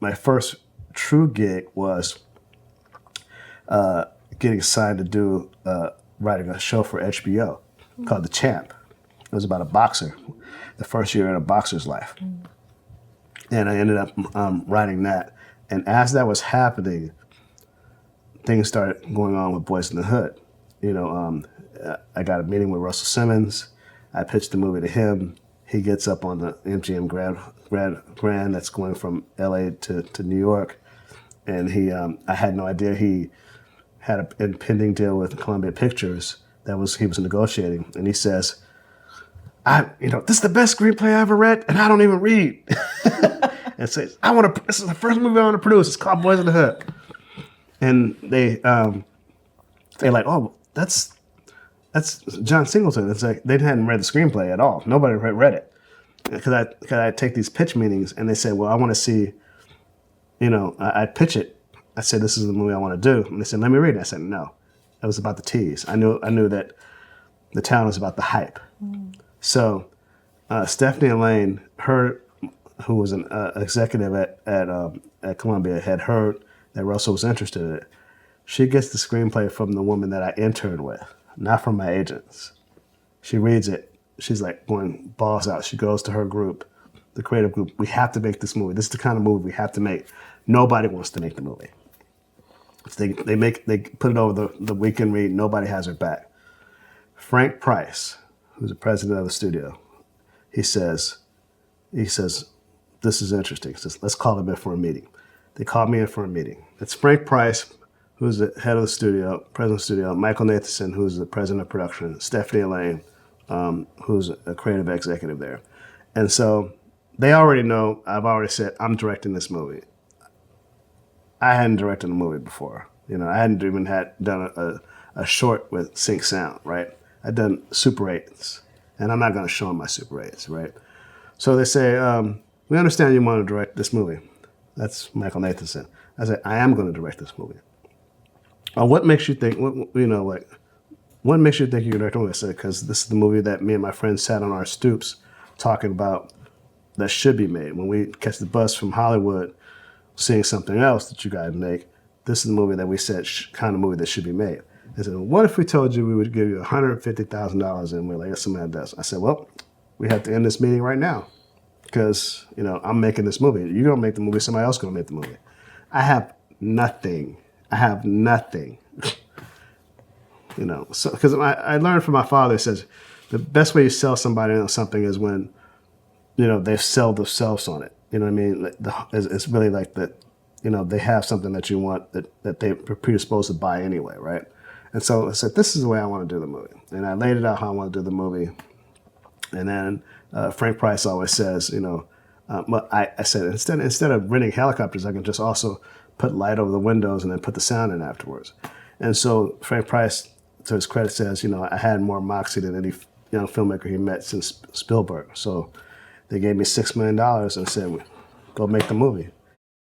my first true gig was getting signed to do writing a show for HBO called The Champ. It was about a boxer, the first year in a boxer's life. And I ended up writing that. And as that was happening, things started going on with Boyz n the Hood. You know, I got a meeting with Russell Simmons. I pitched the movie to him. He gets up on the MGM Grand that's going from LA to New York. And I had no idea he had an impending deal with Columbia Pictures he was negotiating. And he says, this is the best screenplay I ever read, and I don't even read. And says, this is the first movie I want to produce. It's called Boyz n the Hood. And they're like, oh, that's John Singleton. It's like they hadn't read the screenplay at all. Nobody read it. Because I take these pitch meetings, and they say, well, I want to see, I pitch it. I said, this is the movie I want to do. And they said, let me read it. I said, no. It was about the tease. I knew that the town was about the hype. So Stephanie Elaine, who was an executive at Columbia, had heard that Russell was interested in it. She gets the screenplay from the woman that I interned with, not from my agents. She reads it. She's like going balls out. She goes to her group, the creative group. We have to make this movie. This is the kind of movie we have to make. Nobody wants to make the movie. They put it over the weekend read. Nobody has her back. Frank Price, who's the president of the studio, he says, this is interesting. He says, let's call him in for a meeting. They called me in for a meeting. It's Frank Price, who's the head of the studio, president of the studio, Michael Nathanson, who's the president of production, Stephanie Elaine, who's a creative executive there. And so they already know, I've already said, I'm directing this movie. I hadn't directed a movie before. I hadn't even done a short with Sync Sound, right? I'd done Super 8s, and I'm not going to show them my Super 8s, right? So they say, we understand you want to direct this movie. That's Michael Nathanson. I said, I am going to direct this movie. What makes you think, what makes you think you can direct a movie? I said, because this is the movie that me and my friends sat on our stoops talking about that should be made. When we catch the bus from Hollywood, seeing something else that you got to make, this is the movie that we said kind of movie that should be made. They said, what if we told you we would give you $150,000 and we're like, yes, somebody does. I said, well, we have to end this meeting right now because, I'm making this movie. You're going to make the movie, somebody else is going to make the movie. I have nothing. So because I learned from my father, he says, the best way you sell somebody on something is when, they sell themselves on it. You know what I mean? It's really like that, they have something that you want that they're predisposed to buy anyway, right? And so I said, this is the way I want to do the movie. And I laid it out how I want to do the movie. And then Frank Price always says, I said, instead of renting helicopters, I can just also put light over the windows and then put the sound in afterwards. And so Frank Price, to his credit, says, I had more moxie than any young filmmaker he met since Spielberg. So they gave me $6 million and said, go make the movie.